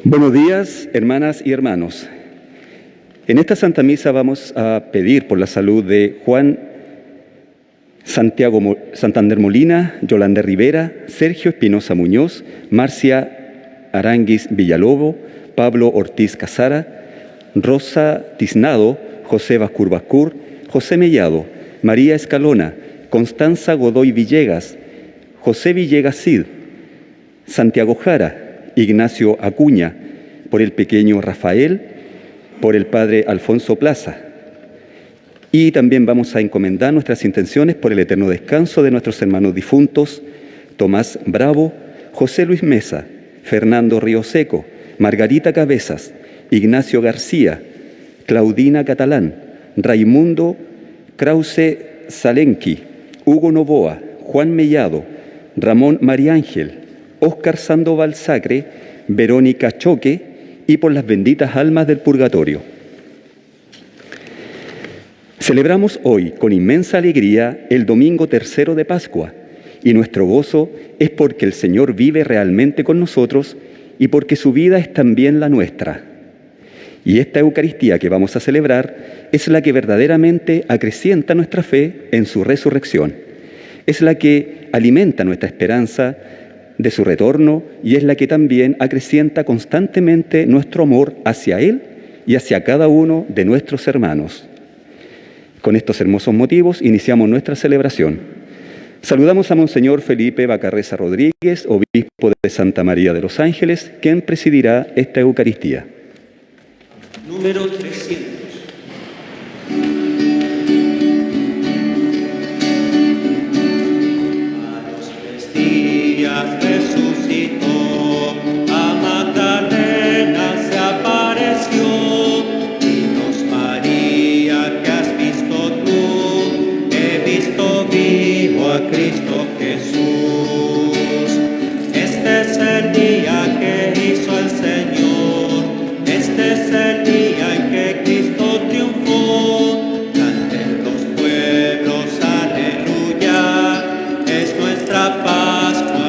Buenos días, hermanas y hermanos. En esta Santa Misa vamos a pedir por la salud de Juan Santander Molina, Yolanda Rivera, Sergio Espinosa Muñoz, Marcia Aranguis Villalobo, Pablo Ortiz Casara, Rosa Tiznado, José Bascur, José Mellado, María Escalona, Constanza Godoy Villegas, José Villegas Cid, Santiago Jara, Ignacio Acuña, por el pequeño Rafael, por el padre Alfonso Plaza. Y también vamos a encomendar nuestras intenciones por el eterno descanso de nuestros hermanos difuntos, Tomás Bravo, José Luis Mesa, Fernando Ríoseco, Margarita Cabezas, Ignacio García, Claudina Catalán, Raimundo Krause Salenqui, Hugo Novoa, Juan Mellado, Ramón Mariángel, Óscar Sandoval Sacre, Verónica Choque y por las benditas almas del purgatorio. Celebramos hoy con inmensa alegría el domingo tercero de Pascua y nuestro gozo es porque el Señor vive realmente con nosotros y porque su vida es también la nuestra. Y esta Eucaristía que vamos a celebrar es la que verdaderamente acrecienta nuestra fe en su resurrección. Es la que alimenta nuestra esperanza de su retorno y es la que también acrecienta constantemente nuestro amor hacia Él y hacia cada uno de nuestros hermanos. Con estos hermosos motivos iniciamos nuestra celebración. Saludamos a Monseñor Felipe Bacarreza Rodríguez, obispo de Santa María de los Ángeles, quien presidirá esta Eucaristía. Número 300. Resucitó, a Magdalena se apareció, dinos María, que has visto tú, he visto vivo a Cristo Jesús. Este es el día que hizo el Señor, este es el día en que Cristo triunfó. Canten los pueblos, aleluya, es nuestra Pascua.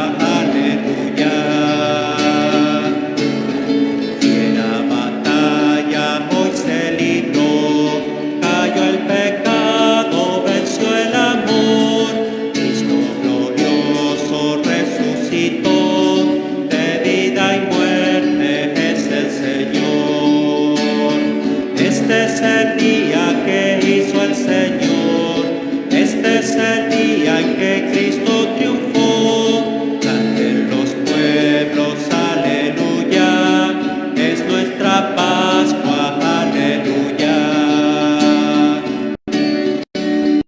Este es el día que hizo el Señor, este es el día en que Cristo triunfó. Canten los pueblos, aleluya, es nuestra Pascua, aleluya.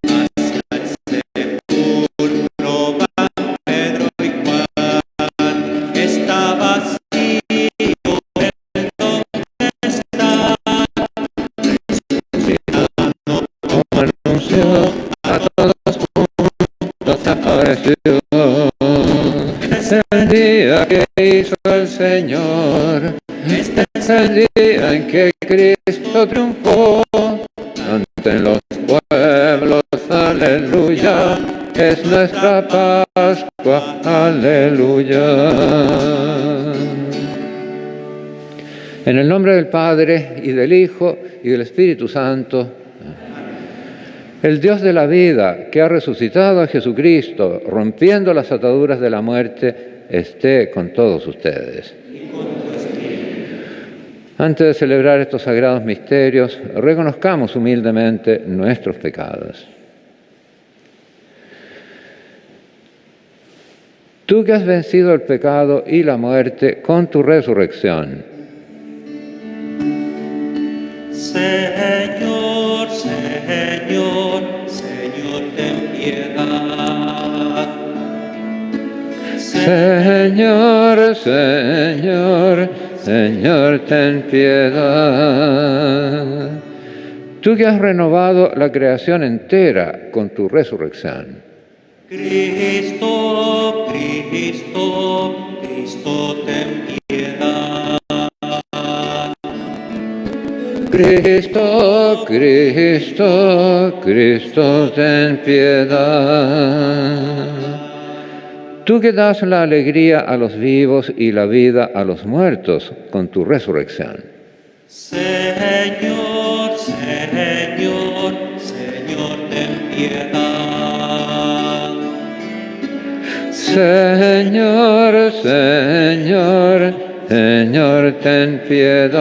Hacia el sepulcro van Pedro y Juan, está vacío. A todos juntos apareció. Es el día que hizo el Señor, este es el día en que Cristo triunfó. Canten los pueblos, aleluya, es nuestra Pascua, aleluya. En el nombre del Padre, y del Hijo, y del Espíritu Santo. El Dios de la vida, que ha resucitado a Jesucristo, rompiendo las ataduras de la muerte, esté con todos ustedes. Antes de celebrar estos sagrados misterios, reconozcamos humildemente nuestros pecados. Tú que has vencido el pecado y la muerte con tu resurrección. Señor, Señor, Señor, ten piedad. Señor, Señor, Señor, ten piedad. Tú que has renovado la creación entera con tu resurrección. Cristo, Cristo, Cristo, ten piedad. Cristo, Cristo, Cristo, ten piedad. Tú que das la alegría a los vivos y la vida a los muertos con tu resurrección. Señor, Señor, Señor, ten piedad. Señor, Señor, Señor, ten piedad.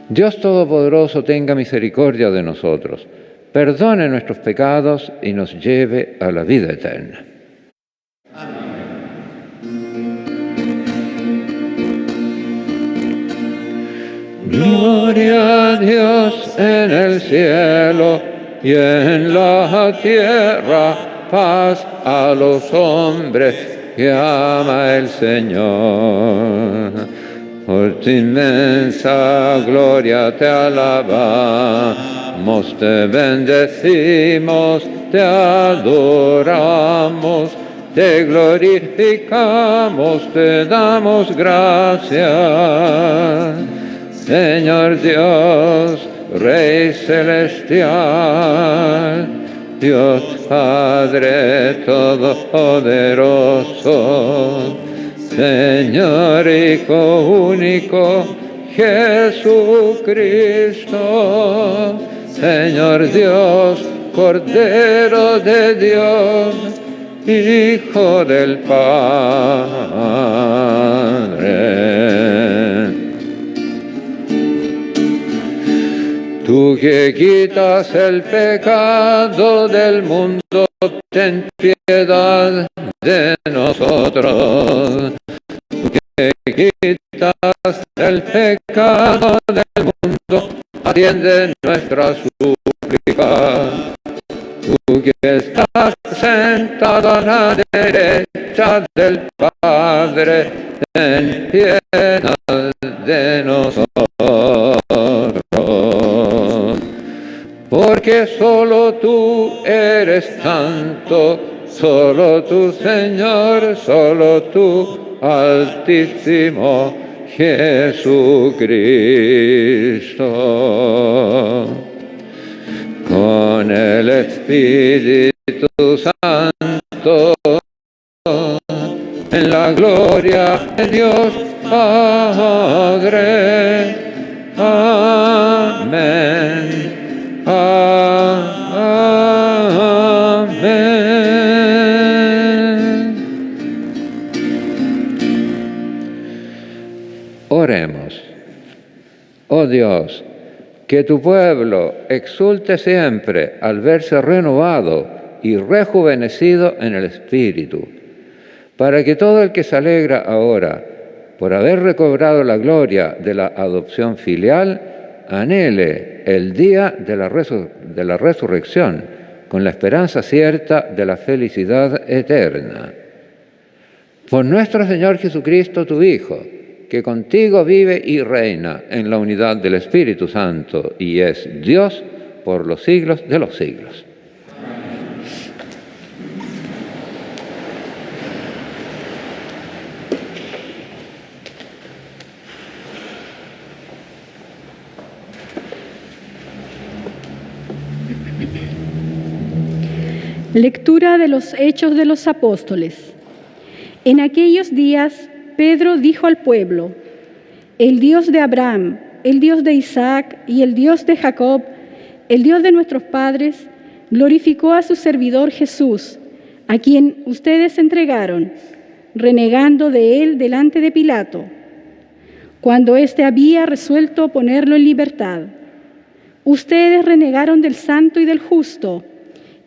Dios Todopoderoso tenga misericordia de nosotros, perdone nuestros pecados y nos lleve a la vida eterna. Gloria a Dios en el cielo y en la tierra, paz a los hombres que ama el Señor. Por tu inmensa gloria te alabamos, te bendecimos, te adoramos, te glorificamos, te damos gracias. Señor Dios, Rey celestial, Dios Padre todopoderoso, Señor Hijo único, Jesucristo, Señor Dios, Cordero de Dios, Hijo del Padre. Tú que quitas el pecado del mundo, ten piedad de nosotros. Tú que quitas el pecado del mundo, atiende nuestra súplica. Tú que estás sentado a la derecha del Padre, ten piedad de nosotros. Porque solo tú eres santo, solo tú, Señor, solo tú, Altísimo Jesucristo. Con el Espíritu Santo, en la gloria de Dios Padre. Amén. Amén. Oremos. Oh Dios, que tu pueblo exulte siempre al verse renovado y rejuvenecido en el Espíritu, para que todo el que se alegra ahora por haber recobrado la gloria de la adopción filial, anhele el día de la resurrección con la esperanza cierta de la felicidad eterna. Por nuestro Señor Jesucristo, tu Hijo, que contigo vive y reina en la unidad del Espíritu Santo y es Dios por los siglos de los siglos. Lectura de los Hechos de los Apóstoles. En aquellos días, Pedro dijo al pueblo: el Dios de Abraham, el Dios de Isaac y el Dios de Jacob, el Dios de nuestros padres, glorificó a su servidor Jesús, a quien ustedes entregaron, renegando de él delante de Pilato, cuando éste había resuelto ponerlo en libertad. Ustedes renegaron del santo y del justo,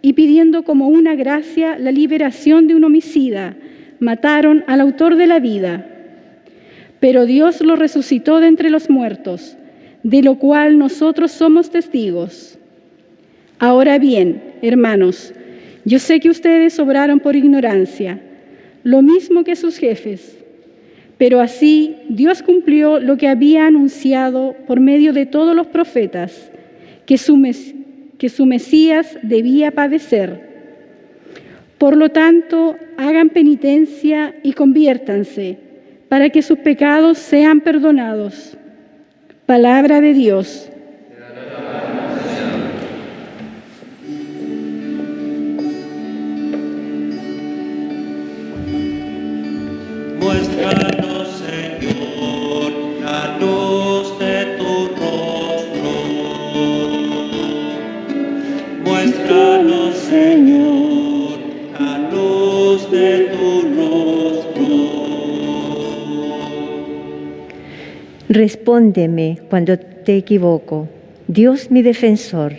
y pidiendo como una gracia la liberación de un homicida, mataron al autor de la vida. Pero Dios lo resucitó de entre los muertos, de lo cual nosotros somos testigos. Ahora bien, hermanos, yo sé que ustedes obraron por ignorancia, lo mismo que sus jefes. Pero así Dios cumplió lo que había anunciado por medio de todos los profetas, que su Mesías debía padecer. Por lo tanto, hagan penitencia y conviértanse, para que sus pecados sean perdonados. Palabra de Dios. Respóndeme cuando te equivoco, Dios mi defensor.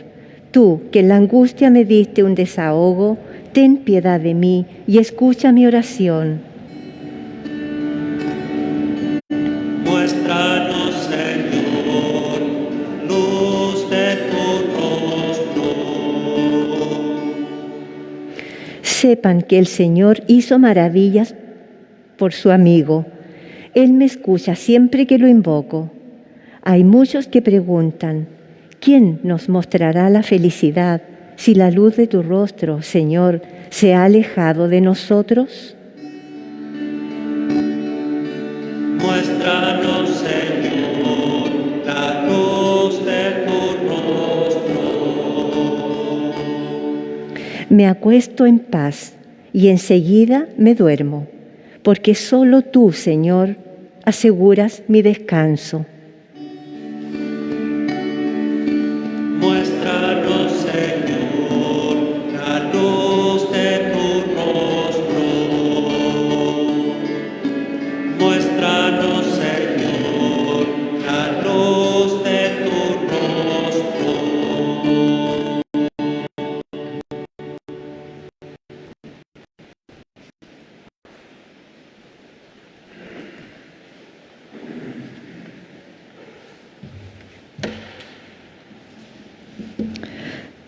Tú, que en la angustia me diste un desahogo, ten piedad de mí y escucha mi oración. Muéstranos, Señor, luz de tu rostro. Sepan que el Señor hizo maravillas por su amigo. Él me escucha siempre que lo invoco. Hay muchos que preguntan, ¿quién nos mostrará la felicidad si la luz de tu rostro, Señor, se ha alejado de nosotros? Muéstranos, Señor, la luz de tu rostro. Me acuesto en paz y enseguida me duermo, porque solo tú, Señor, aseguras mi descanso. Muéstranos, Señor, la luz de tu rostro. Muéstranos, Señor, la luz de tu rostro.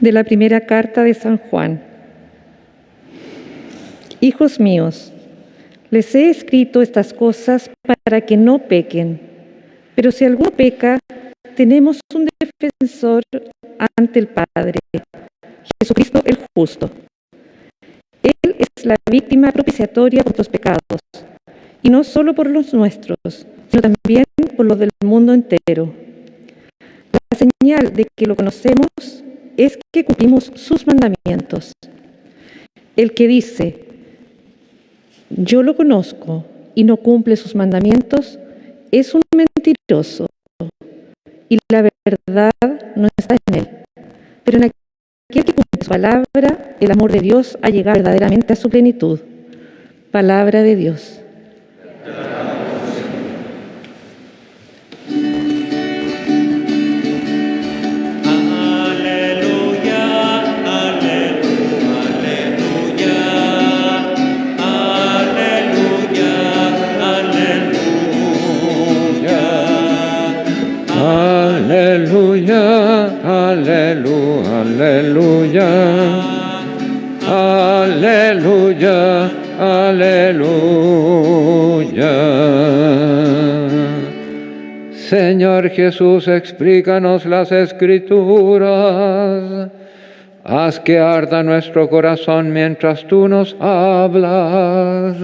De la primera carta de San Juan. Hijos míos, les he escrito estas cosas para que no pequen, pero si alguno peca, tenemos un defensor ante el Padre, Jesucristo el justo. Él es la víctima propiciatoria por los pecados, y no solo por los nuestros, sino también por los del mundo entero. La señal de que lo conocemos es que cumplimos sus mandamientos. El que dice, yo lo conozco y no cumple sus mandamientos, es un mentiroso y la verdad no está en él. Pero en aquel que cumple su palabra, el amor de Dios ha llegado verdaderamente a su plenitud. Palabra de Dios. Aleluya, aleluya, aleluya. Señor Jesús, explícanos las Escrituras. Haz que arda nuestro corazón mientras tú nos hablas.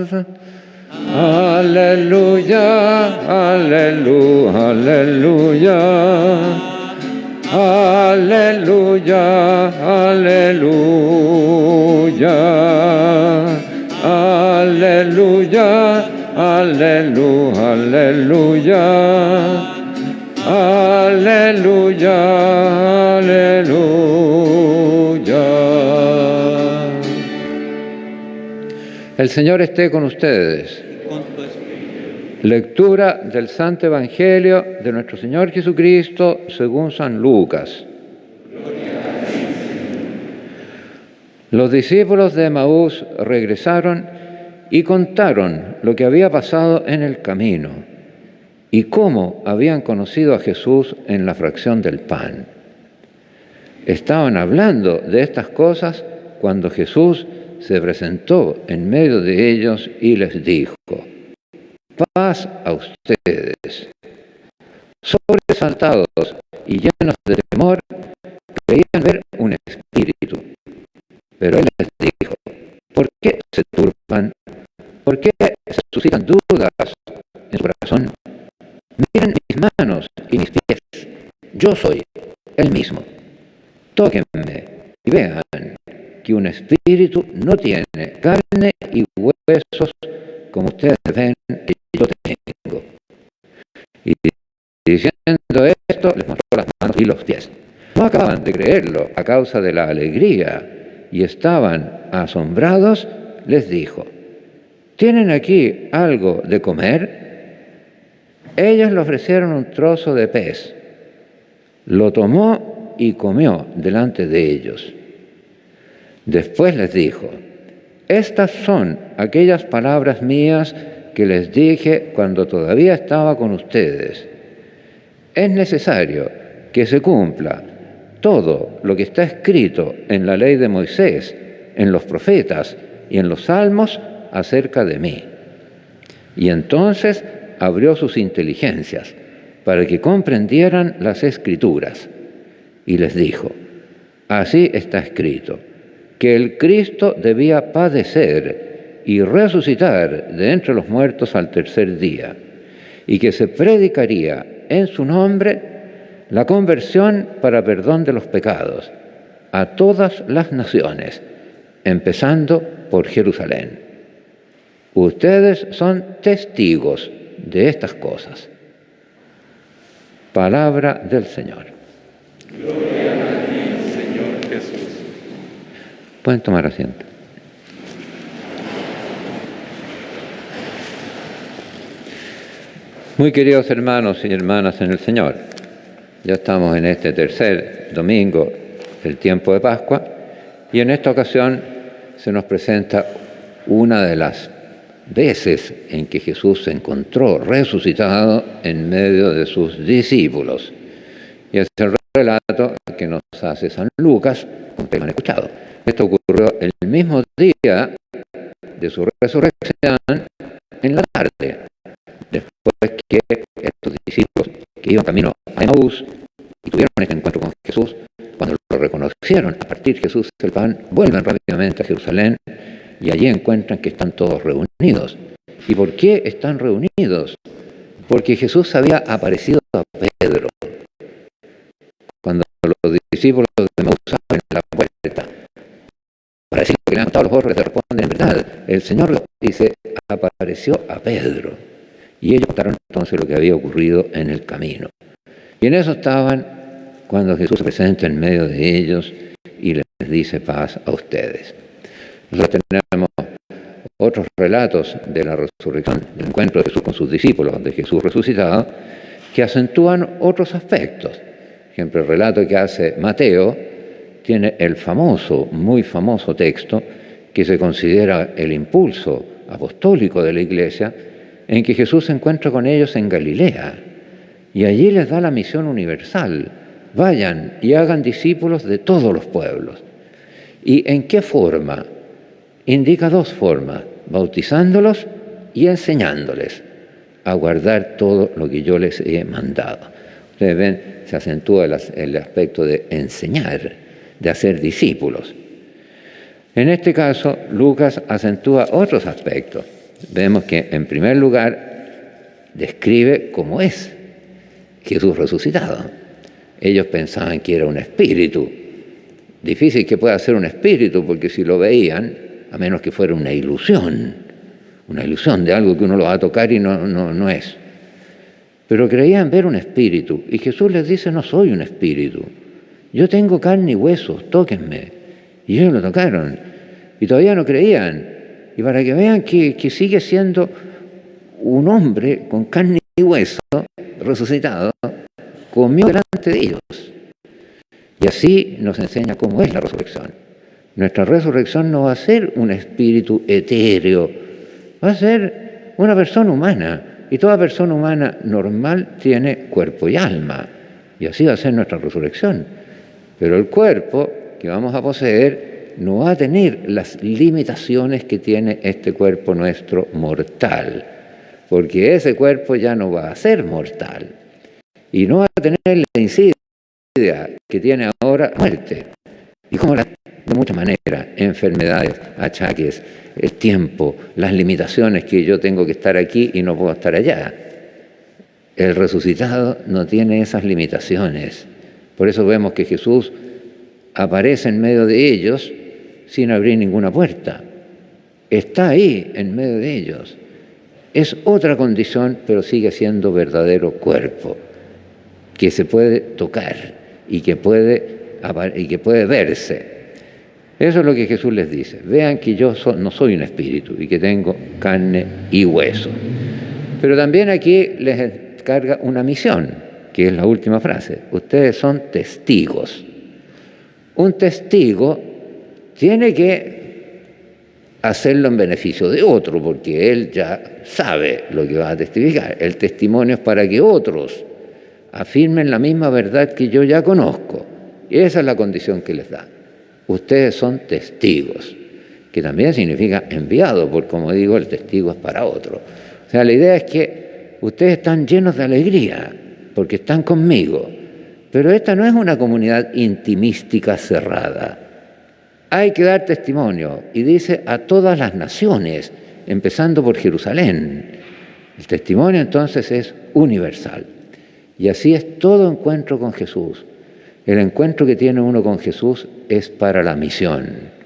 Aleluya, aleluya, aleluya. Aleluya, aleluya, aleluya, aleluya, aleluya, aleluya. El Señor esté con ustedes. Lectura del Santo Evangelio de nuestro Señor Jesucristo según San Lucas. Los discípulos de Emaús regresaron y contaron lo que había pasado en el camino y cómo habían conocido a Jesús en la fracción del pan. Estaban hablando de estas cosas cuando Jesús se presentó en medio de ellos y les dijo: paz a ustedes. Sobresaltados y llenos de temor, creían ver un espíritu. Pero él les dijo: ¿por qué se turban? ¿Por qué se suscitan dudas en su corazón? Miren mis manos y mis pies. Yo soy el mismo. Tóquenme y vean que un espíritu no tiene carne y huesos como ustedes ven que yo tengo. Y diciendo esto, les mostró las manos y los pies. No acababan de creerlo a causa de la alegría y estaban asombrados. Les dijo: ¿tienen aquí algo de comer? Ellos le ofrecieron un trozo de pez. Lo tomó y comió delante de ellos. Después les dijo: estas son aquellas palabras mías que les dije cuando todavía estaba con ustedes. Es necesario que se cumpla todo lo que está escrito en la ley de Moisés, en los profetas y en los salmos acerca de mí. Y entonces abrió sus inteligencias para que comprendieran las Escrituras. Y les dijo: así está escrito, que el Cristo debía padecer y resucitar de entre los muertos al tercer día, y que se predicaría en su nombre la conversión para perdón de los pecados a todas las naciones, empezando por Jerusalén. Ustedes son testigos de estas cosas. Palabra del Señor. Gloria a ti, Señor Jesús. Pueden tomar asiento. Muy queridos hermanos y hermanas en el Señor, ya estamos en este tercer domingo del tiempo de Pascua y en esta ocasión se nos presenta una de las veces en que Jesús se encontró resucitado en medio de sus discípulos. Y es el relato que nos hace San Lucas, como ustedes han escuchado. Esto ocurrió el mismo día de su resurrección, en la tarde, después que estos discípulos que iban camino a Emaús y tuvieron este encuentro con Jesús, cuando lo reconocieron a partir de Jesús el pan, vuelven rápidamente a Jerusalén y allí encuentran que están todos reunidos. ¿Y por qué están reunidos? Porque Jesús había aparecido a Pedro. Cuando los discípulos de Emaús abren la puerta para decir que le han matado los ojos, les responden: en verdad, el Señor dice, apareció a Pedro. Y ellos contaron entonces lo que había ocurrido en el camino. Y en eso estaban cuando Jesús se presenta en medio de ellos y les dice: paz a ustedes. Nosotros tenemos otros relatos de la resurrección, del encuentro de Jesús con sus discípulos, de Jesús resucitado, que acentúan otros aspectos. Por ejemplo, el relato que hace Mateo tiene el famoso, muy famoso texto que se considera el impulso apostólico de la Iglesia, en que Jesús se encuentra con ellos en Galilea y allí les da la misión universal: vayan y hagan discípulos de todos los pueblos. ¿Y en qué forma? Indica dos formas: bautizándolos y enseñándoles a guardar todo lo que yo les he mandado. Ustedes ven, se acentúa el aspecto de enseñar, de hacer discípulos. En este caso, Lucas acentúa otros aspectos. Vemos que, en primer lugar, describe cómo es Jesús resucitado. Ellos pensaban que era un espíritu. Difícil que pueda ser un espíritu, porque si lo veían, a menos que fuera una ilusión de algo que uno lo va a tocar y no es. Pero creían ver un espíritu, y Jesús les dice: no soy un espíritu, yo tengo carne y huesos, tóquenme. Y ellos lo tocaron, y todavía no creían. Y para que vean que sigue siendo un hombre con carne y hueso, resucitado, comió delante de ellos. Y así nos enseña cómo es la resurrección. Nuestra resurrección no va a ser un espíritu etéreo, va a ser una persona humana. Y toda persona humana normal tiene cuerpo y alma. Y así va a ser nuestra resurrección. Pero el cuerpo que vamos a poseer no va a tener las limitaciones que tiene este cuerpo nuestro mortal, porque ese cuerpo ya no va a ser mortal y no va a tener la insidia que tiene ahora muerte. Y como de muchas maneras, enfermedades, achaques, el tiempo, las limitaciones que yo tengo que estar aquí y no puedo estar allá. El resucitado no tiene esas limitaciones. Por eso vemos que Jesús aparece en medio de ellos sin abrir ninguna puerta. Está ahí en medio de ellos. Es otra condición, pero sigue siendo verdadero cuerpo, que se puede tocar y que puede verse. Eso es lo que Jesús les dice. Vean que yo no soy un espíritu y que tengo carne y hueso. Pero también aquí les carga una misión, que es la última frase. Ustedes son testigos. Un testigo tiene que hacerlo en beneficio de otro, porque él ya sabe lo que va a testificar. El testimonio es para que otros afirmen la misma verdad que yo ya conozco. Y esa es la condición que les da. Ustedes son testigos, que también significa enviado, porque como digo, el testigo es para otro. O sea, la idea es que ustedes están llenos de alegría, porque están conmigo. Pero esta no es una comunidad intimística cerrada. Hay que dar testimonio, y dice a todas las naciones, empezando por Jerusalén. El testimonio entonces es universal. Y así es todo encuentro con Jesús. El encuentro que tiene uno con Jesús es para la misión.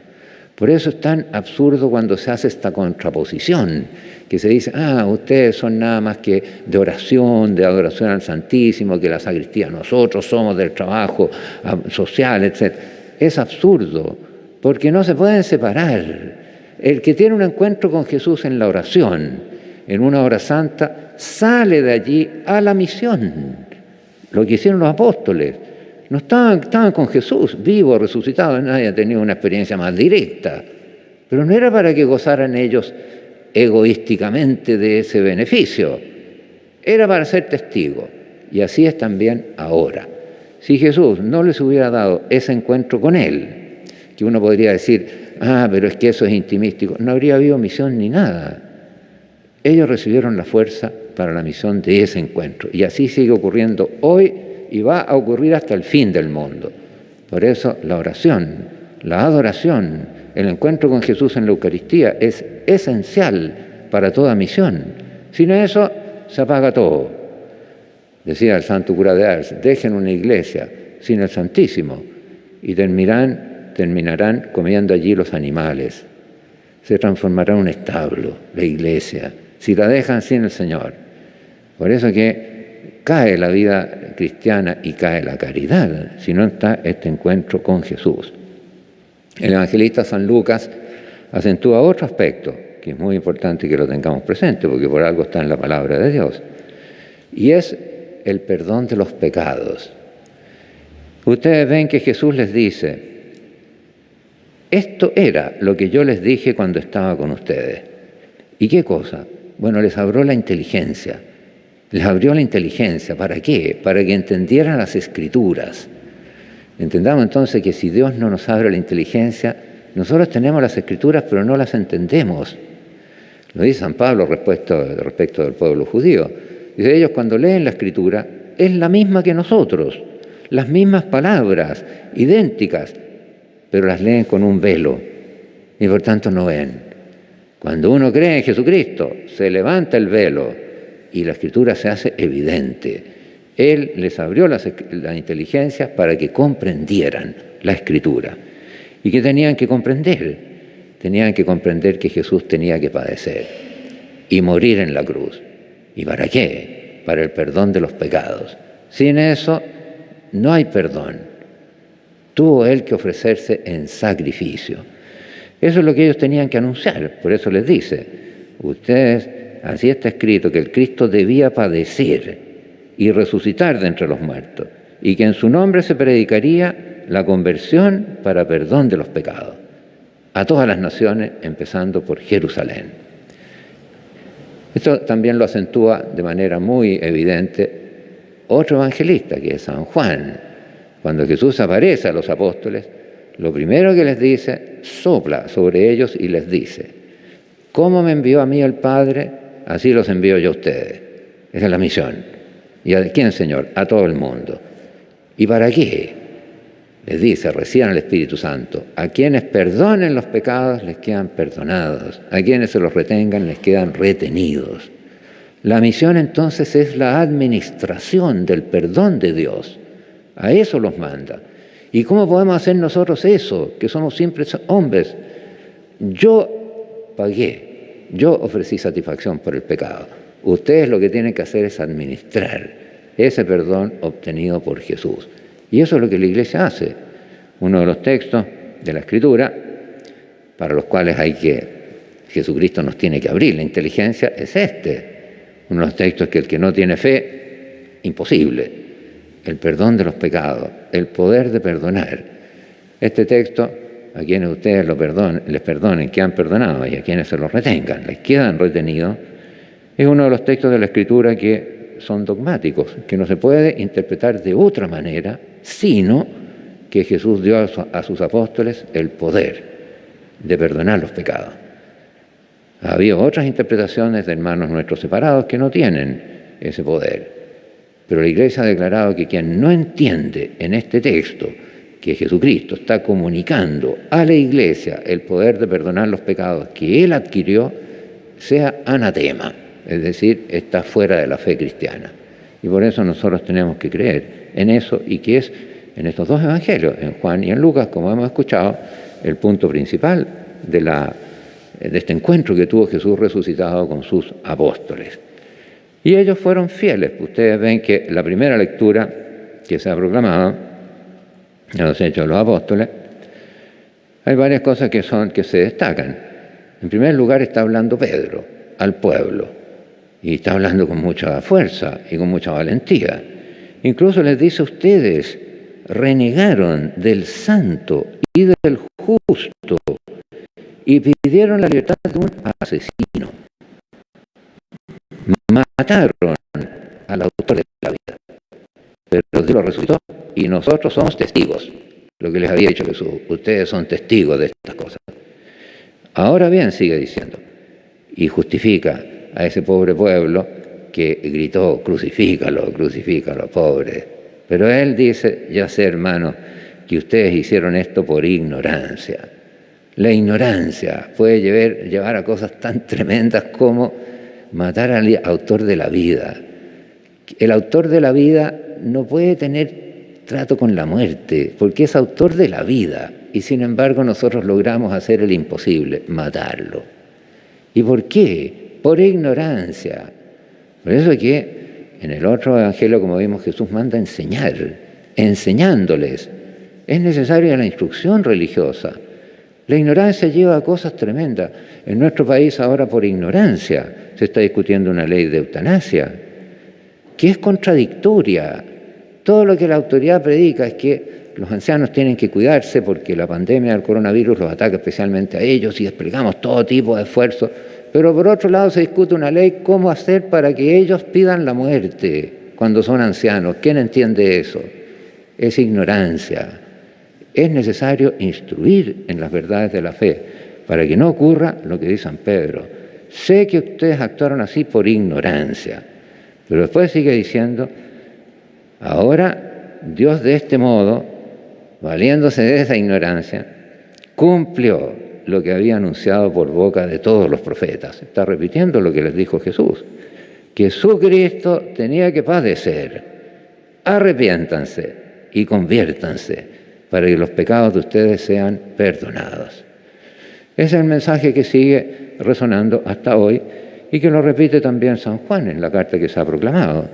Por eso es tan absurdo cuando se hace esta contraposición, que se dice, ustedes son nada más que de oración, de adoración al Santísimo, que la sacristía, nosotros somos del trabajo social, etc. Es absurdo, porque no se pueden separar. El que tiene un encuentro con Jesús en la oración, en una hora santa, sale de allí a la misión. Lo que hicieron los apóstoles. No estaban con Jesús, vivo, resucitado, nadie ha tenido una experiencia más directa. Pero no era para que gozaran ellos egoísticamente de ese beneficio. Era para ser testigos. Y así es también ahora. Si Jesús no les hubiera dado ese encuentro con Él, que uno podría decir, pero es que eso es intimístico, no habría habido misión ni nada. Ellos recibieron la fuerza para la misión de ese encuentro. Y así sigue ocurriendo hoy y va a ocurrir hasta el fin del mundo. Por eso la oración, la adoración, el encuentro con Jesús en la Eucaristía es esencial para toda misión. Sin eso se apaga todo. Decía el santo cura de Ars, dejen una iglesia sin el Santísimo y terminarán comiendo allí los animales. Se transformará en un establo, la iglesia, si la dejan sin el Señor. Por eso que cae la vida cristiana y cae la caridad, si no está este encuentro con Jesús. El evangelista San Lucas acentúa otro aspecto, que es muy importante que lo tengamos presente, porque por algo está en la palabra de Dios, y es el perdón de los pecados. Ustedes ven que Jesús les dice, esto era lo que yo les dije cuando estaba con ustedes. ¿Y qué cosa? Bueno, les abrió la inteligencia. Les abrió la inteligencia. ¿Para qué? Para que entendieran las Escrituras. Entendamos entonces que si Dios no nos abre la inteligencia, nosotros tenemos las Escrituras pero no las entendemos. Lo dice San Pablo respecto del pueblo judío. Dice, ellos cuando leen la Escritura es la misma que nosotros, las mismas palabras, idénticas, pero las leen con un velo y por tanto no ven. Cuando uno cree en Jesucristo, se levanta el velo y la Escritura se hace evidente. Él les abrió la inteligencia para que comprendieran la Escritura. ¿Y qué tenían que comprender? Tenían que comprender que Jesús tenía que padecer y morir en la cruz. ¿Y para qué? Para el perdón de los pecados. Sin eso no hay perdón. Tuvo Él que ofrecerse en sacrificio. Eso es lo que ellos tenían que anunciar. Por eso les dice, ustedes, así está escrito, que el Cristo debía padecer y resucitar de entre los muertos, y que en su nombre se predicaría la conversión para perdón de los pecados, a todas las naciones, empezando por Jerusalén. Esto también lo acentúa de manera muy evidente otro evangelista, que es San Juan. Cuando Jesús aparece a los apóstoles, lo primero que les dice, sopla sobre ellos y les dice, ¿cómo me envió a mí el Padre? Así los envío yo a ustedes. Esa es la misión. ¿Y a quién, Señor? A todo el mundo. ¿Y para qué? Les dice, reciban el Espíritu Santo. A quienes perdonen los pecados les quedan perdonados. A quienes se los retengan les quedan retenidos. La misión entonces es la administración del perdón de Dios. A eso los manda. ¿Y cómo podemos hacer nosotros eso, que somos simples hombres? Yo pagué, yo ofrecí satisfacción por el pecado. Ustedes lo que tienen que hacer es administrar ese perdón obtenido por Jesús. Y eso es lo que la Iglesia hace. Uno de los textos de la Escritura, para los cuales Jesucristo nos tiene que abrir la inteligencia, es este. Uno de los textos que el que no tiene fe imposible. El perdón de los pecados, el poder de perdonar. Este texto, a quienes ustedes les perdonen, que han perdonado, y a quienes se los retengan, les quedan retenidos, es uno de los textos de la Escritura que son dogmáticos, que no se puede interpretar de otra manera, sino que Jesús dio a sus apóstoles el poder de perdonar los pecados. Ha habido otras interpretaciones de hermanos nuestros separados que no tienen ese poder, pero la Iglesia ha declarado que quien no entiende en este texto que Jesucristo está comunicando a la Iglesia el poder de perdonar los pecados que Él adquirió, sea anatema, es decir, está fuera de la fe cristiana. Y por eso nosotros tenemos que creer en eso, y que es en estos dos evangelios, en Juan y en Lucas, como hemos escuchado, el punto principal de este encuentro que tuvo Jesús resucitado con sus apóstoles. Y ellos fueron fieles. Ustedes ven que la primera lectura que se ha proclamado en los Hechos de los Apóstoles, hay varias cosas que se destacan. En primer lugar, está hablando Pedro al pueblo, y está hablando con mucha fuerza y con mucha valentía. Incluso les dice: ustedes renegaron del santo y del justo y pidieron la libertad de un asesino. Mataron al autor de la vida, pero Dios lo resucitó y nosotros somos testigos. Lo que les había dicho Jesús: ustedes son testigos de estas cosas. Ahora bien, sigue diciendo, y justifica a ese pobre pueblo que gritó: crucifícalo, crucifícalo, pobre. Pero él dice: ya sé, hermanos, que ustedes hicieron esto por ignorancia. La ignorancia puede llevar a cosas tan tremendas como matar al autor de la vida. El autor de la vida no puede tener trato con la muerte, porque es autor de la vida, y sin embargo nosotros logramos hacer el imposible: matarlo. ¿Y por qué? Por ignorancia. Por eso es que en el otro evangelio, como vimos, Jesús manda enseñar, enseñándoles. Es necesaria la instrucción religiosa. La ignorancia lleva a cosas tremendas. En nuestro país ahora, por ignorancia, se está discutiendo una ley de eutanasia, que es contradictoria. Todo lo que la autoridad predica es que los ancianos tienen que cuidarse porque la pandemia del coronavirus los ataca especialmente a ellos, y desplegamos todo tipo de esfuerzos. Pero por otro lado se discute una ley: cómo hacer para que ellos pidan la muerte cuando son ancianos. ¿Quién entiende eso? Es ignorancia. Es necesario instruir en las verdades de la fe para que no ocurra lo que dice San Pedro: sé que ustedes actuaron así por ignorancia. Pero después sigue diciendo: ahora Dios, de este modo, valiéndose de esa ignorancia, cumplió lo que había anunciado por boca de todos los profetas. Está repitiendo lo que les dijo Jesús: que su Cristo tenía que padecer. Arrepiéntanse y conviértanse para que los pecados de ustedes sean perdonados. Ese es el mensaje que sigue resonando hasta hoy, y que lo repite también San Juan en la carta que se ha proclamado: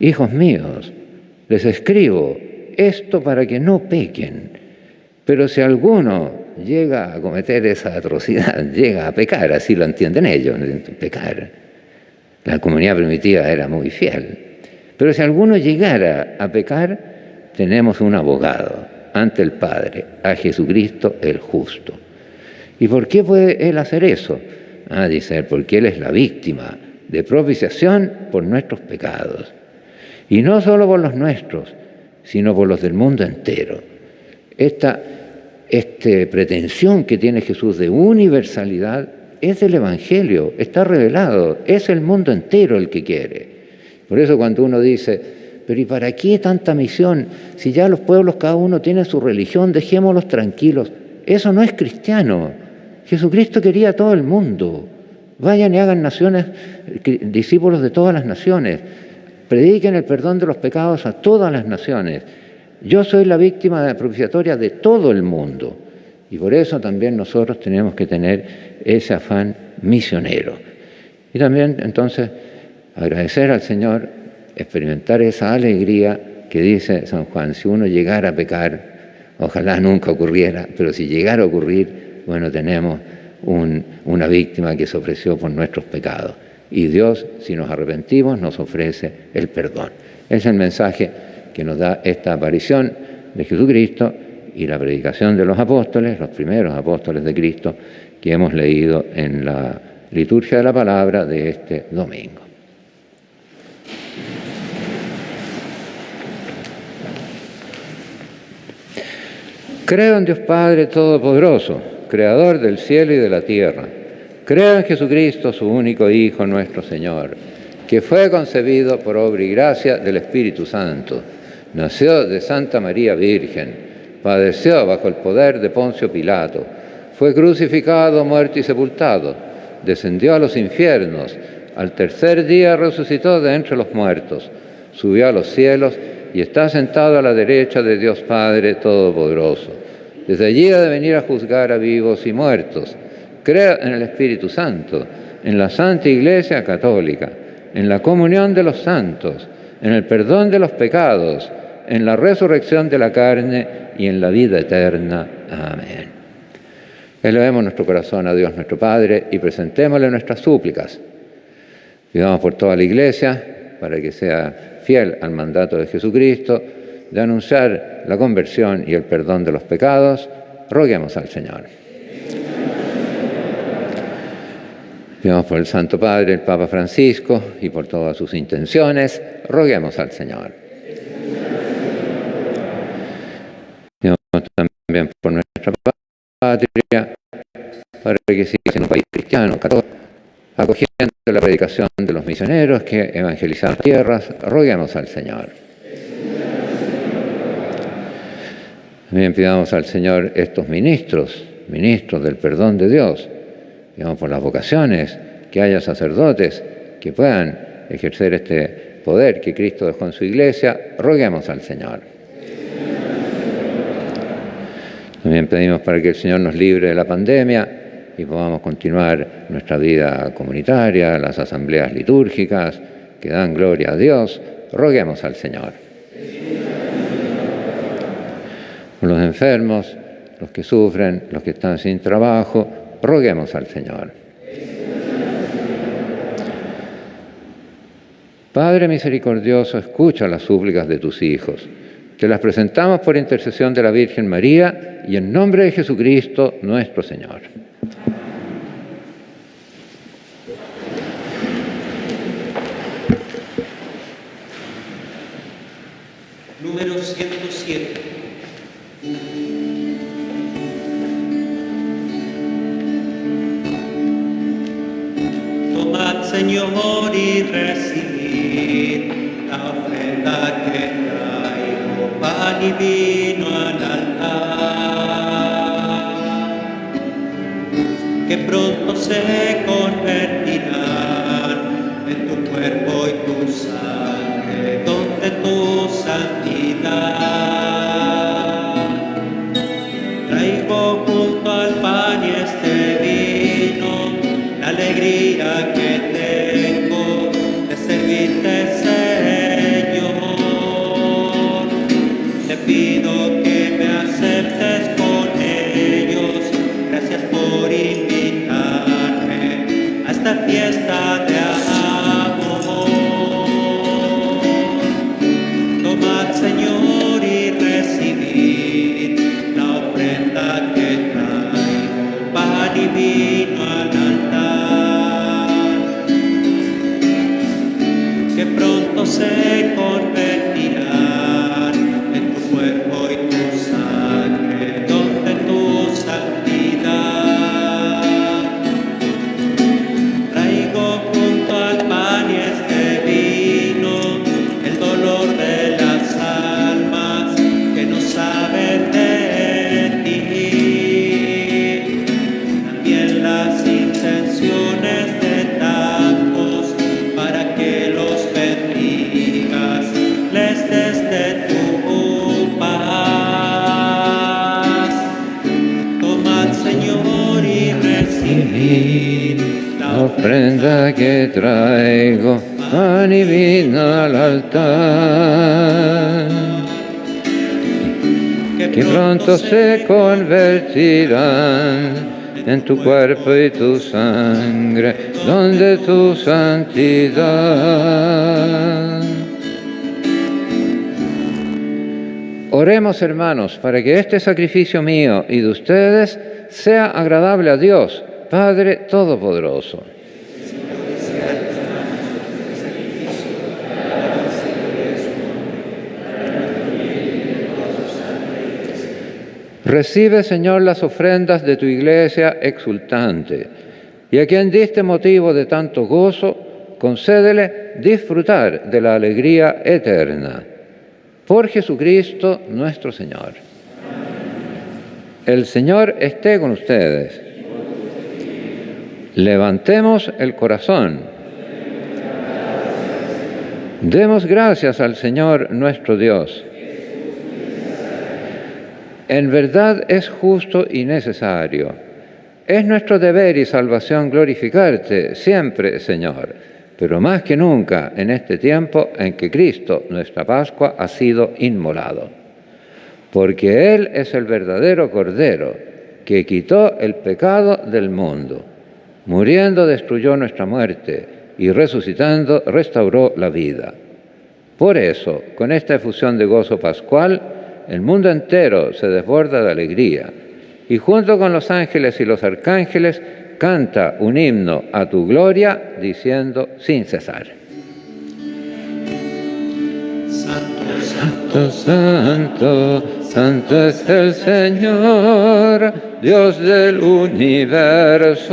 hijos míos, les escribo esto para que no pequen. Pero si alguno llega a cometer esa atrocidad, llega a pecar, así lo entienden ellos, pecar. La comunidad primitiva era muy fiel. Pero si alguno llegara a pecar, tenemos un abogado ante el Padre, a Jesucristo el justo. ¿Y por qué puede Él hacer eso? Dice él, porque Él es la víctima de propiciación por nuestros pecados. Y no solo por los nuestros, sino por los del mundo entero. Esta pretensión que tiene Jesús de universalidad es del Evangelio, está revelado, es el mundo entero el que quiere. Por eso cuando uno dice: pero ¿y para qué tanta misión? Si ya los pueblos cada uno tiene su religión, dejémoslos tranquilos. Eso no es cristiano. Jesucristo quería a todo el mundo. Vayan y hagan discípulos de todas las naciones. Prediquen el perdón de los pecados a todas las naciones. Yo soy la víctima propiciatoria de todo el mundo. Y por eso también nosotros tenemos que tener ese afán misionero. Y también, entonces, agradecer al Señor, experimentar esa alegría que dice San Juan: si uno llegara a pecar, ojalá nunca ocurriera, pero si llegara a ocurrir, bueno, tenemos una víctima que se ofreció por nuestros pecados. Y Dios, si nos arrepentimos, nos ofrece el perdón. Es el mensaje que nos da esta aparición de Jesucristo y la predicación de los apóstoles, los primeros apóstoles de Cristo, que hemos leído en la liturgia de la palabra de este domingo. Creo en Dios Padre Todopoderoso, Creador del cielo y de la tierra. Creo en Jesucristo, su único Hijo, nuestro Señor, que fue concebido por obra y gracia del Espíritu Santo. Nació de Santa María Virgen, padeció bajo el poder de Poncio Pilato, fue crucificado, muerto y sepultado, descendió a los infiernos, al tercer día resucitó de entre los muertos, subió a los cielos y está sentado a la derecha de Dios Padre Todopoderoso. Desde allí ha de venir a juzgar a vivos y muertos. Creo en el Espíritu Santo, en la Santa Iglesia Católica, en la comunión de los santos, en el perdón de los pecados, en la resurrección de la carne y en la vida eterna. Amén. Elevemos nuestro corazón a Dios nuestro Padre y presentémosle nuestras súplicas. Pidamos por toda la Iglesia para que sea fiel al mandato de Jesucristo de anunciar la conversión y el perdón de los pecados. Roguemos al Señor. Pidamos por el Santo Padre, el Papa Francisco, y por todas sus intenciones. Roguemos al Señor. Pidamos también por nuestra patria, para que siga siendo un país cristiano, católico, acogiendo la predicación de los misioneros que evangelizan tierras. Roguemos al Señor. También pidamos al Señor estos ministros del perdón de Dios. Pidamos por las vocaciones, que haya sacerdotes que puedan ejercer este poder que Cristo dejó en su Iglesia. Roguemos al Señor. También pedimos para que el Señor nos libre de la pandemia y podamos continuar nuestra vida comunitaria, las asambleas litúrgicas que dan gloria a Dios. Roguemos al Señor. Por los enfermos, los que sufren, los que están sin trabajo, roguemos al Señor. Padre misericordioso, escucha las súplicas de tus hijos. Te las presentamos por intercesión de la Virgen María y en nombre de Jesucristo, nuestro Señor. Número 107. Tomad, Señor, y recibid la ofrenda que traigo, pan y vino al altar, que pronto se convertirán en tu cuerpo y tu sangre, donde tu santidad. Traigo junto al pan y este vino la alegría que tengo de servirte, Señor. Te pido que me aceptes con ellos. Gracias por invitarme a esta fiesta de amor. Tomad, Señor, y recibid la ofrenda que traigo, pan y vino al altar, que pronto se convertirán en tu cuerpo y tu sangre, donde tu santidad. Traigo junto al pan y este vino el dolor de las almas que no saben de ti, también las intenciones de tantos, para que los bendigas, les des de tu paz. Tomad, Señor, y recibid La ofrenda que traigo, pan y vino al altar, que pronto se convertirán en tu cuerpo y tu sangre, donde tu santidad. Oremos, hermanos, para que este sacrificio mío y de ustedes sea agradable a Dios, Padre Todopoderoso. Recibe, Señor, las ofrendas de tu iglesia exultante, y a quien diste motivo de tanto gozo, concédele disfrutar de la alegría eterna. Por Jesucristo nuestro Señor. El Señor esté con ustedes. Levantemos el corazón. Demos gracias al Señor nuestro Dios. En verdad es justo y necesario. Es nuestro deber y salvación glorificarte siempre, Señor, pero más que nunca en este tiempo en que Cristo, nuestra Pascua, ha sido inmolado. Porque Él es el verdadero Cordero que quitó el pecado del mundo. Muriendo destruyó nuestra muerte y resucitando restauró la vida. Por eso, con esta efusión de gozo pascual, el mundo entero se desborda de alegría y junto con los ángeles y los arcángeles canta un himno a tu gloria diciendo sin cesar. Santo, santo, santo es el Señor, Dios del universo.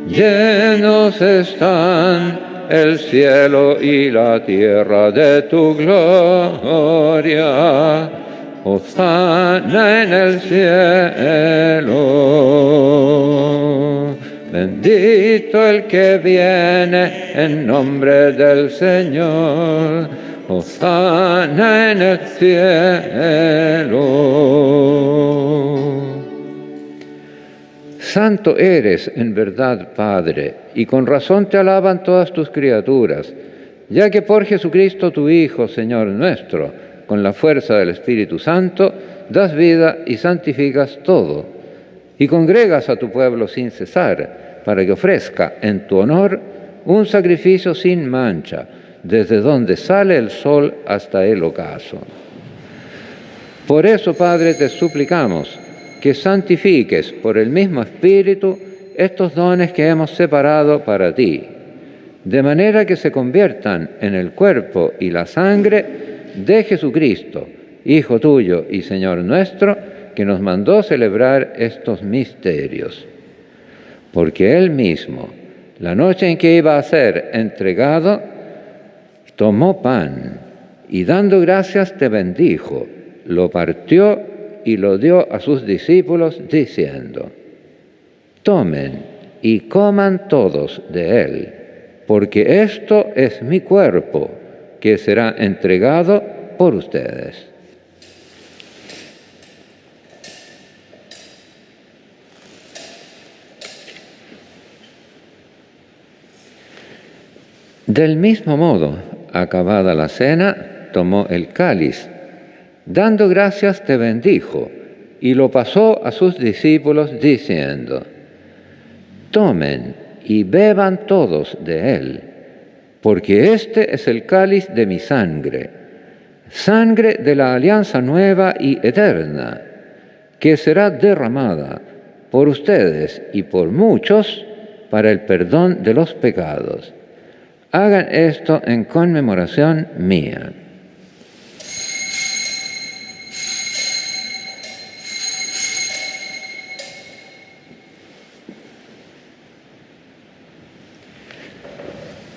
Llenos están el cielo y la tierra de tu gloria. Hosana en el cielo. Bendito el que viene en nombre del Señor. Hosana en el cielo. Santo eres en verdad, Padre, y con razón te alaban todas tus criaturas, ya que por Jesucristo tu Hijo, Señor nuestro, con la fuerza del Espíritu Santo, das vida y santificas todo, y congregas a tu pueblo sin cesar, para que ofrezca en tu honor un sacrificio sin mancha, desde donde sale el sol hasta el ocaso. Por eso, Padre, te suplicamos que santifiques por el mismo Espíritu estos dones que hemos separado para ti, de manera que se conviertan en el cuerpo y la sangre de Jesucristo, Hijo tuyo y Señor nuestro, que nos mandó celebrar estos misterios. Porque Él mismo, la noche en que iba a ser entregado, tomó pan y dando gracias te bendijo, lo partió y lo dio a sus discípulos diciendo: tomen y coman todos de él, porque esto es mi cuerpo, que será entregado por ustedes. Del mismo modo, acabada la cena, tomó el cáliz, dando gracias te bendijo, y lo pasó a sus discípulos diciendo: tomen y beban todos de él, porque este es el cáliz de mi sangre, sangre de la alianza nueva y eterna, que será derramada por ustedes y por muchos para el perdón de los pecados. Hagan esto en conmemoración mía.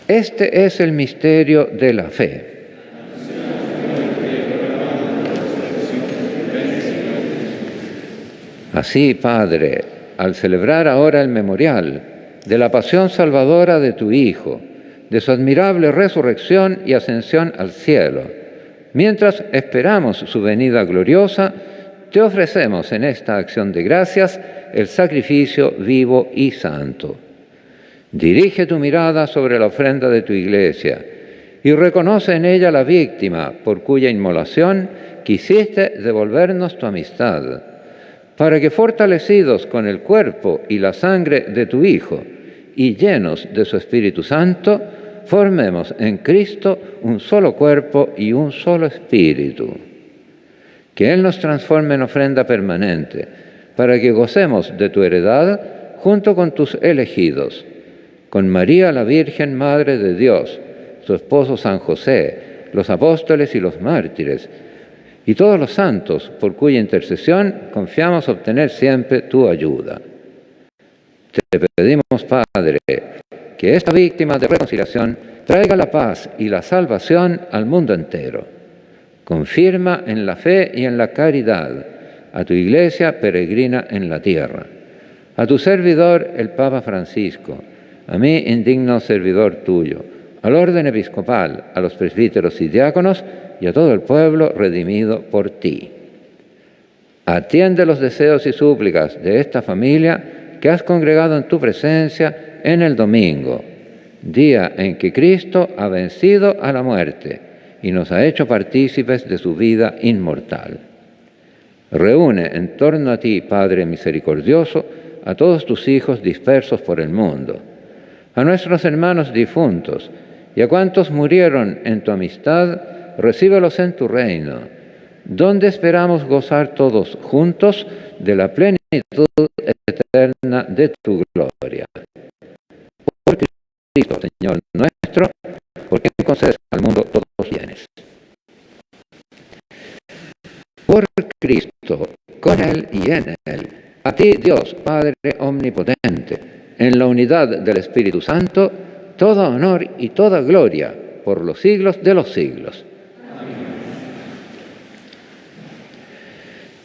Este es el misterio de la fe. Así, Padre, al celebrar ahora el memorial de la pasión salvadora de tu Hijo, de su admirable resurrección y ascensión al cielo, mientras esperamos su venida gloriosa, te ofrecemos en esta acción de gracias el sacrificio vivo y santo. Dirige tu mirada sobre la ofrenda de tu iglesia y reconoce en ella la víctima por cuya inmolación quisiste devolvernos tu amistad, para que fortalecidos con el cuerpo y la sangre de tu Hijo y llenos de su Espíritu Santo, formemos en Cristo un solo cuerpo y un solo espíritu. Que Él nos transforme en ofrenda permanente, para que gocemos de tu heredad junto con tus elegidos, con María la Virgen, Madre de Dios, su esposo San José, los apóstoles y los mártires, y todos los santos, por cuya intercesión confiamos obtener siempre tu ayuda. Te pedimos, Padre, que esta víctima de reconciliación traiga la paz y la salvación al mundo entero. Confirma en la fe y en la caridad a tu Iglesia peregrina en la tierra, a tu servidor el Papa Francisco, a mí indigno servidor tuyo, al orden episcopal, a los presbíteros y diáconos y a todo el pueblo redimido por ti. Atiende los deseos y súplicas de esta familia que has congregado en tu presencia en el domingo, día en que Cristo ha vencido a la muerte y nos ha hecho partícipes de su vida inmortal. Reúne en torno a ti, Padre misericordioso, a todos tus hijos dispersos por el mundo, a nuestros hermanos difuntos y a cuantos murieron en tu amistad, recíbelos en tu reino, donde esperamos gozar todos juntos de la plenitud eterna de tu gloria. Por Cristo, Señor nuestro, porque concedes al mundo todos los bienes. Por Cristo, con Él y en Él, a ti, Dios, Padre omnipotente, en la unidad del Espíritu Santo, todo honor y toda gloria por los siglos de los siglos.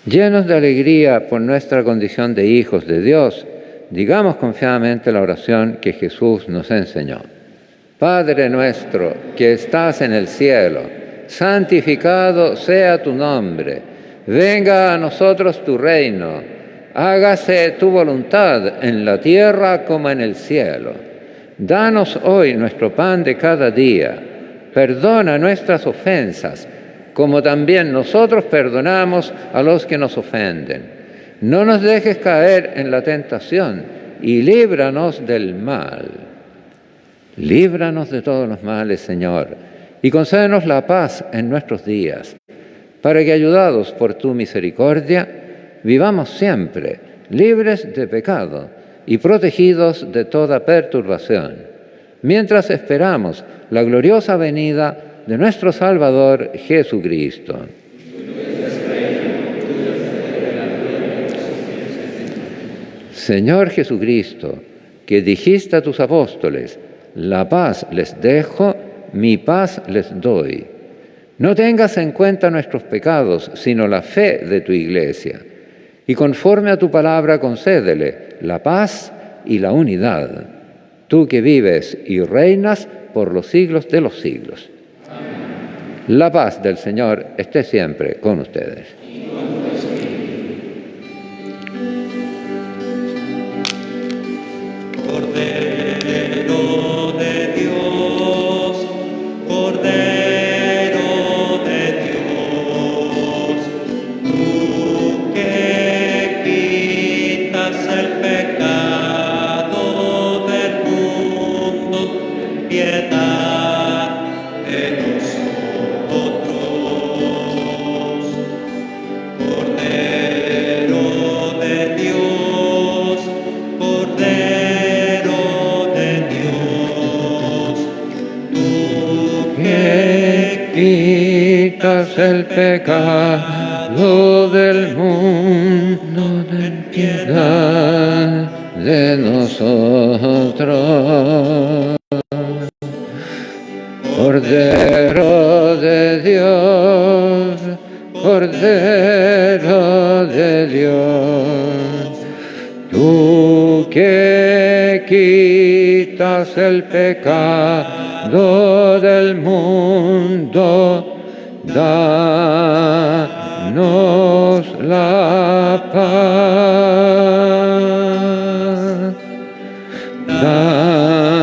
Llenos de alegría por nuestra condición de hijos de Dios, digamos confiadamente la oración que Jesús nos enseñó. Padre nuestro que estás en el cielo, santificado sea tu nombre. Venga a nosotros tu reino. Hágase tu voluntad en la tierra como en el cielo. Danos hoy nuestro pan de cada día. Perdona nuestras ofensas, como también nosotros perdonamos a los que nos ofenden. No nos dejes caer en la tentación y líbranos del mal. Líbranos de todos los males, Señor, y concédenos la paz en nuestros días, para que, ayudados por tu misericordia, vivamos siempre libres de pecado y protegidos de toda perturbación, mientras esperamos la gloriosa venida de nuestro Salvador Jesucristo. Señor Jesucristo, que dijiste a tus apóstoles, la paz les dejo, mi paz les doy. No tengas en cuenta nuestros pecados, sino la fe de tu Iglesia. Y conforme a tu palabra concédele la paz y la unidad, tú que vives y reinas por los siglos de los siglos. Amén. La paz del Señor esté siempre con ustedes. Cordero de Dios, Cordero de Dios, tú que quitas el pecado del mundo, piedad de nosotros. Cordero de Dios, Cordero de Dios, tú que Quitas el pecado del mundo, ten piedad de nosotros. Cordero de Dios, Cordero de Dios, tú que quitas el pecado del mundo, danos la paz. Danos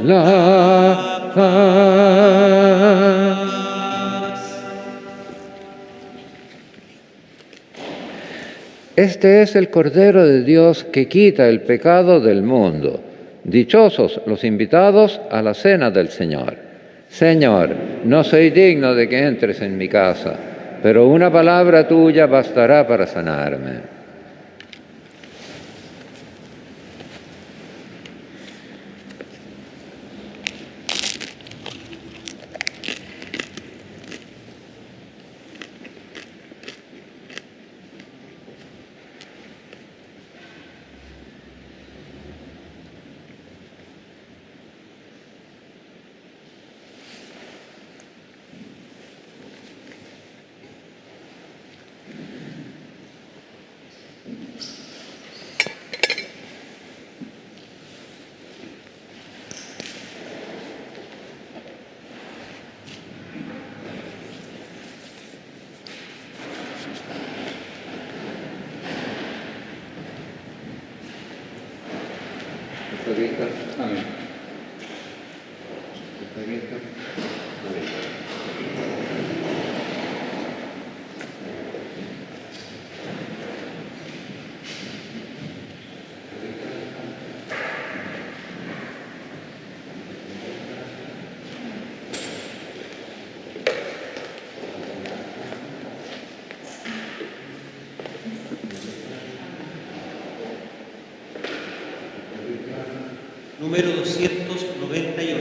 la paz. Este es el Cordero de Dios que quita el pecado del mundo. Dichosos los invitados a la cena del Señor. Señor, no soy digno de que entres en mi casa, pero una palabra tuya bastará para sanarme. Amén. Número 298.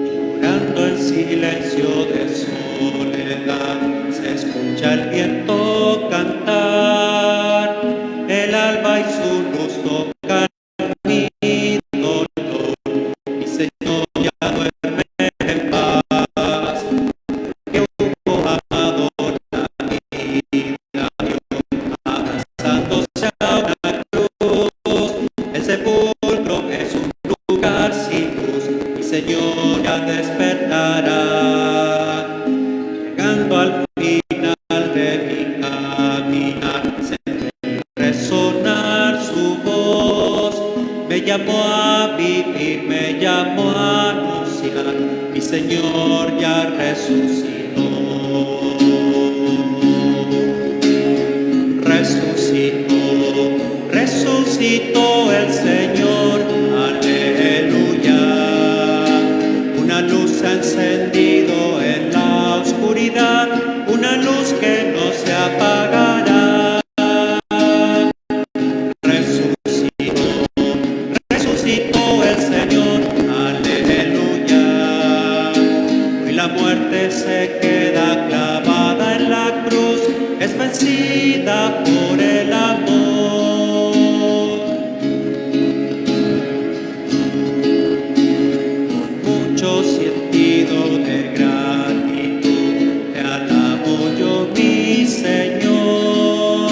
Llorando en silencio de soledad, se escucha el viento cantar, el alba y su luz tocan mi dolor, mi Señor ya duerme en paz, que hubo amado la vida, abrazándose a una cruz, el sepulcro es un lugar sin luz, mi Señor ya despertará, llegando al final de mi caminar, sentiré resonar su voz, me llamó a vivir, me llamó a anunciar, mi Señor ya resucitó. Resucitó el Señor, aleluya. Una luz ha encendido en la oscuridad, una luz que no se apagará. Resucitó el Señor, aleluya. Hoy la muerte se queda clavada en la cruz, es vencida por el amor. Mucho sentido de gratitud te alabo yo, mi Señor,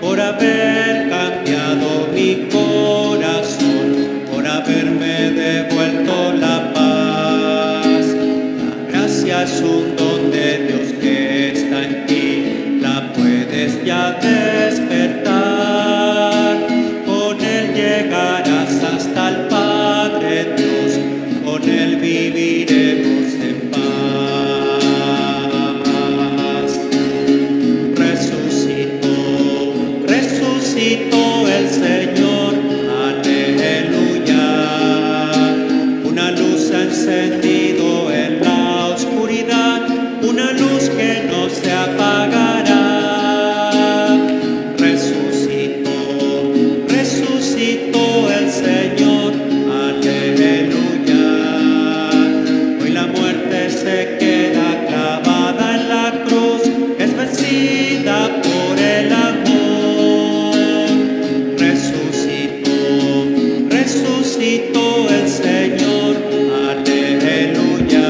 por haber cambiado mi corazón, por haberme devuelto la paz. La gracia es un don de Dios que está en ti, la puedes ya despertar. Con él llegarás hasta el Padre Dios, con él viviremos en paz. Resucitó el Señor, aleluya. Una luz ha encendido en la oscuridad, una luz que no se apagará. Resucitó el Señor, aleluya. Hoy la muerte se queda clavada en la cruz, es vencida por el amor. Resucitó el Señor, aleluya.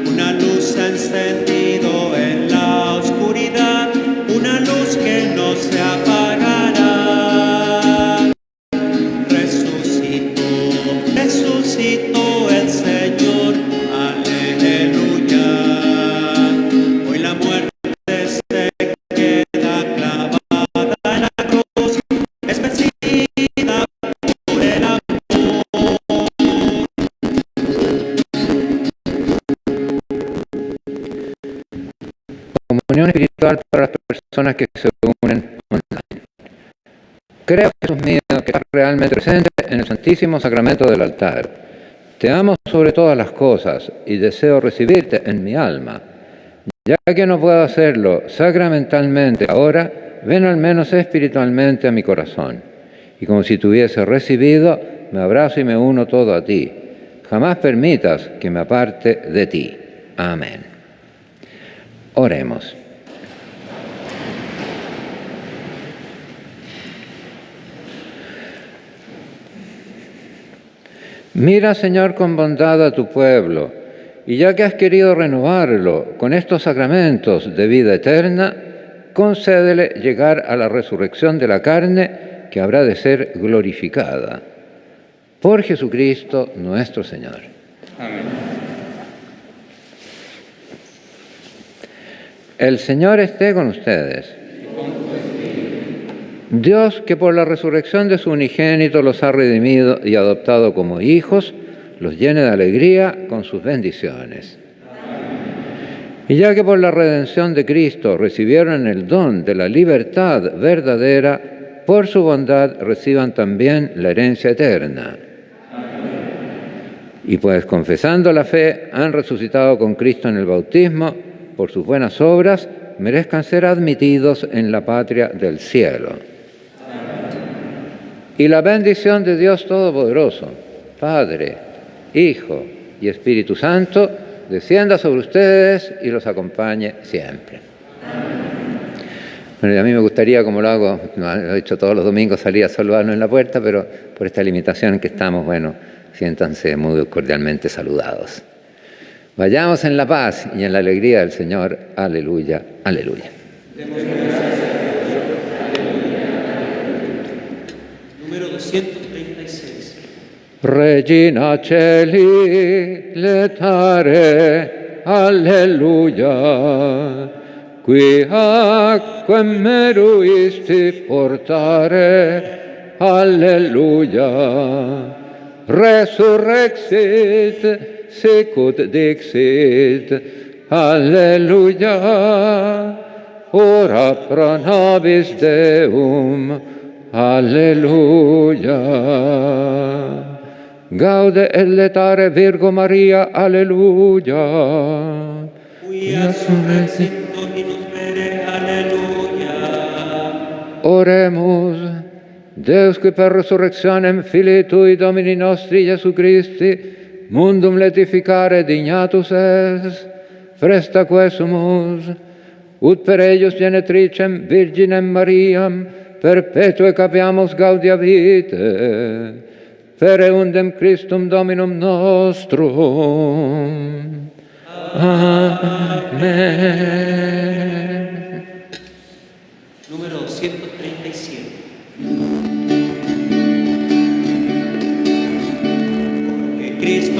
Una luz ha encendido en la oscuridad, una luz que no se apagará. Resucitó el Señor, aleluya. Hoy la muerte se queda clavada en la cruz, es vencida por el amor. comunión espiritual para las personas que se unen online. Creo, Jesús mío, que estás realmente presente en el Santísimo Sacramento del altar. Te amo sobre todas las cosas y deseo recibirte en mi alma. Ya que no puedo hacerlo sacramentalmente ahora, ven al menos espiritualmente a mi corazón. Y como si te hubiese recibido, me abrazo y me uno todo a ti. Jamás permitas que me aparte de ti. Amén. Oremos. Mira, Señor, con bondad a tu pueblo, y ya que has querido renovarlo con estos sacramentos de vida eterna, concédele llegar a la resurrección de la carne que habrá de ser glorificada. Por Jesucristo nuestro Señor. Amén. El Señor esté con ustedes. Dios, que por la resurrección de su unigénito los ha redimido y adoptado como hijos, los llene de alegría con sus bendiciones. Y ya que por la redención de Cristo recibieron el don de la libertad verdadera, por su bondad reciban también la herencia eterna. Y pues confesando la fe, han resucitado con Cristo en el bautismo, por sus buenas obras, merezcan ser admitidos en la patria del cielo. Y la bendición de Dios Todopoderoso, Padre, Hijo y Espíritu Santo, descienda sobre ustedes y los acompañe siempre. Bueno, y a mí me gustaría, como lo hago, lo he hecho todos los domingos, salir a saludarnos en la puerta, pero por esta limitación que estamos, bueno, siéntanse muy cordialmente saludados. Vayamos en la paz y en la alegría del Señor. Aleluya, aleluya. Número 236. Regina Celi letare, alleluia, qui aquam meruisti portare, alleluia, resurrexit, sicut dixit, alleluia, ora pro nobis Deum, alleluia. Gaude et letare Virgo Maria, alleluia. Quia surrexit Dominus vere, alleluia. Oremus, Deus qui per resurrectionem Filii Tui Domini nostri Iesu Christi, mundum letificare dignatus es, presta quesumus, ut per eius genetricem Virginem Mariam, perpetue capiamus gaudia vitae, per eundem Christum Dominum nostrum. Amén. Número 237. Porque Cristo